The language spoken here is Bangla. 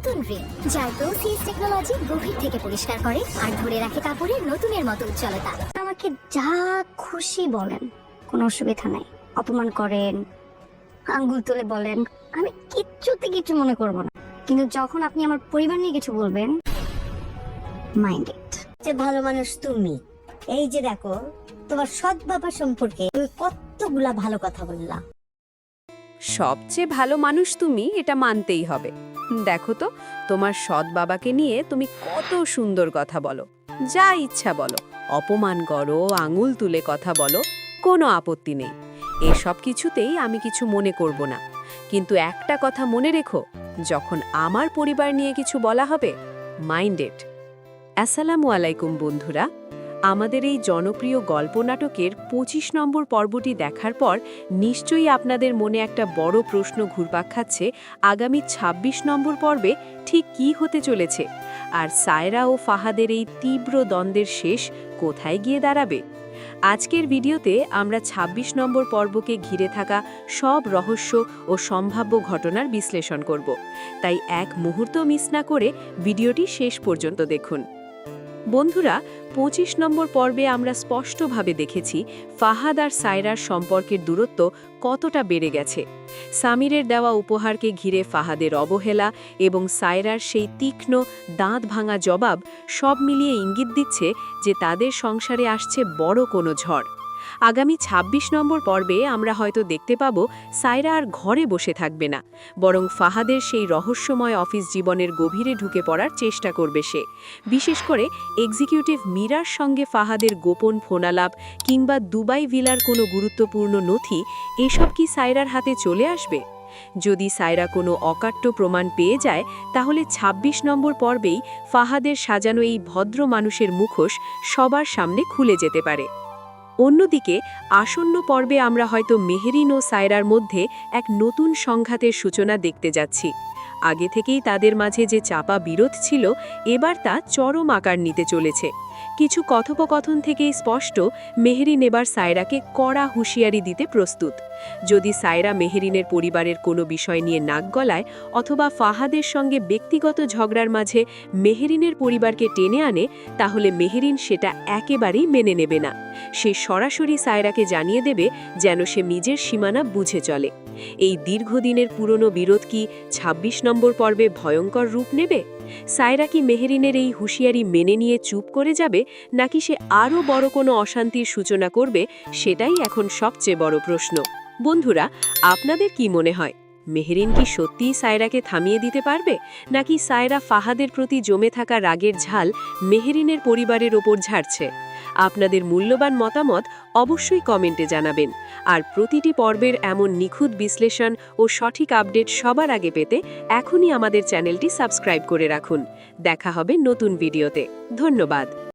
নতুন রিন, যার প্রোসিএস টেকনোলজি গভীর থেকে পরিষ্কার করে আর ধরে রাখে কাপড়ের নতুনের মতো উজ্জ্বলতা। আমাকে যা খুশি বলেন, কোনো অসুবিধা নাই। অপমান করেন, আঙ্গুল তুলে বলেন, আমি কিচ্ছুতে কিছু মনে করব না। কিন্তু যখন আপনি আমার পরিবার নিয়ে কিছু বলবেন, মাইন্ড ইট। যে ভালো মানুষ তুমি, এই যে দেখো তোমার সৎ বাবা সম্পর্কে তুমি কতগুলা ভালো কথা বললা। সবচেয়ে ভালো মানুষ তুমি, এটা মানতেই হবে। দেখো তো, তোমার সৎ বাবাকে নিয়ে তুমি কত সুন্দর কথা বলো, যা ইচ্ছা বলো, অপমান করো, আঙুল তুলে কথা বলো, কোনো আপত্তি নেই। এসব কিছুতেই আমি কিছু মনে করব না। কিন্তু একটা কথা মনে রেখো, যখন আমার পরিবার নিয়ে কিছু বলা হবে, মাইন্ড ইট। আসসালামু আলাইকুম বন্ধুরা। আমাদের এই জনপ্রিয় গল্প নাটকের ২৫ নম্বর পর্বটি দেখার পর নিশ্চয়ই আপনাদের মনে একটা বড় প্রশ্ন ঘুরপাক খাচ্ছে, আগামী ২৬ নম্বর পর্বে ঠিক কী হতে চলেছে, আর সায়রা ও ফাহাদের এই তীব্র দ্বন্দ্বের শেষ কোথায় গিয়ে দাঁড়াবে। আজকের ভিডিওতে আমরা ২৬ নম্বর পর্বকে ঘিরে থাকা সব রহস্য ও সম্ভাব্য ঘটনার বিশ্লেষণ করব। তাই এক মুহূর্ত মিস না করে ভিডিওটি শেষ পর্যন্ত দেখুন। বন্ধুরা, ২৫ নম্বর পর্বে আমরা স্পষ্টভাবে দেখেছি ফাহাদ আর সায়রার সম্পর্কের দূরত্ব কতটা বেড়ে গেছে। সামিরের দেওয়া উপহারকে ঘিরে ফাহাদের অবহেলা এবং সায়রার সেই তীক্ষ্ণ দাঁত ভাঙা জবাব সব মিলিয়ে ইঙ্গিত দিচ্ছে যে তাদের সংসারে আসছে বড় কোনো ঝড়। আগামী ২৬ নম্বর পর্বে আমরা হয়তো দেখতে পাব সায়রা আর ঘরে বসে থাকবে না, বরং ফাহাদের সেই রহস্যময় অফিস জীবনের গভীরে ঢুকে পড়ার চেষ্টা করবে সে। বিশেষ করে এক্সিকিউটিভ মীরার সঙ্গে ফাহাদের গোপন ফোনালাপ কিংবা দুবাই ভিলার কোনো গুরুত্বপূর্ণ নথি, এসব কি সায়রার হাতে চলে আসবে? যদি সায়রা কোনো অকাট্য প্রমাণ পেয়ে যায়, তাহলে ২৬ নম্বর পর্বেই ফাহাদের সাজানো এই ভদ্র মানুষের মুখোশ সবার সামনে খুলে যেতে পারে। অন্যদিকে আসন্ন পর্বে আমরা হয়তো মেহেরিন ও সায়রার মধ্যে এক নতুন সংঘাতের সূচনা দেখতে যাচ্ছি। আগে থেকেই তাদের মাঝে যে চাপা বিরোধ ছিল, এবার তা চরম আকার নিতে চলেছে। কিছু কথোপকথন থেকেই স্পষ্ট, মেহেরিন এবার সায়রাকে কড়া হুঁশিয়ারি দিতে প্রস্তুত। যদি সায়রা মেহেরিনের পরিবারের কোনো বিষয় নিয়ে নাক গলায় অথবা ফাহাদের সঙ্গে ব্যক্তিগত ঝগড়ার মাঝে মেহেরিনের পরিবারকে টেনে আনে, তাহলে মেহেরিন সেটা একেবারেই মেনে নেবে না। সে সরাসরি সায়রাকে জানিয়ে দেবে যেন সে নিজের সীমানা বুঝে চলে। এই দীর্ঘদিনের পুরনো বিরোধ কি ২৬ নম্বর পর্বে ভয়ঙ্কর রূপ নেবে? সায়রা কি মেহেরিনের এই হুঁশিয়ারি মেনে নিয়ে চুপ করে যাবে, নাকি সে আরও বড় কোনো অশান্তির সূচনা করবে? সেটাই এখন সবচেয়ে বড় প্রশ্ন। বন্ধুরা, আপনাদের কি মনে হয়, মেহেরিন কি সত্যিই সায়রাকে থামিয়ে দিতে পারবে, নাকি সায়রা ফাহাদের প্রতি জমে থাকা রাগের ঝাল মেহেরিনের পরিবারের ওপর ঝাড়ছে? আপনাদের মূল্যবান মতামত অবশ্যই কমেন্টে জানাবেন। আর প্রতিটি পর্বের এমন নিখুঁত বিশ্লেষণ ও সঠিক আপডেট সবার আগে পেতে এখনই আমাদের চ্যানেলটি সাবস্ক্রাইব করে রাখুন। দেখা হবে নতুন ভিডিওতে। ধন্যবাদ।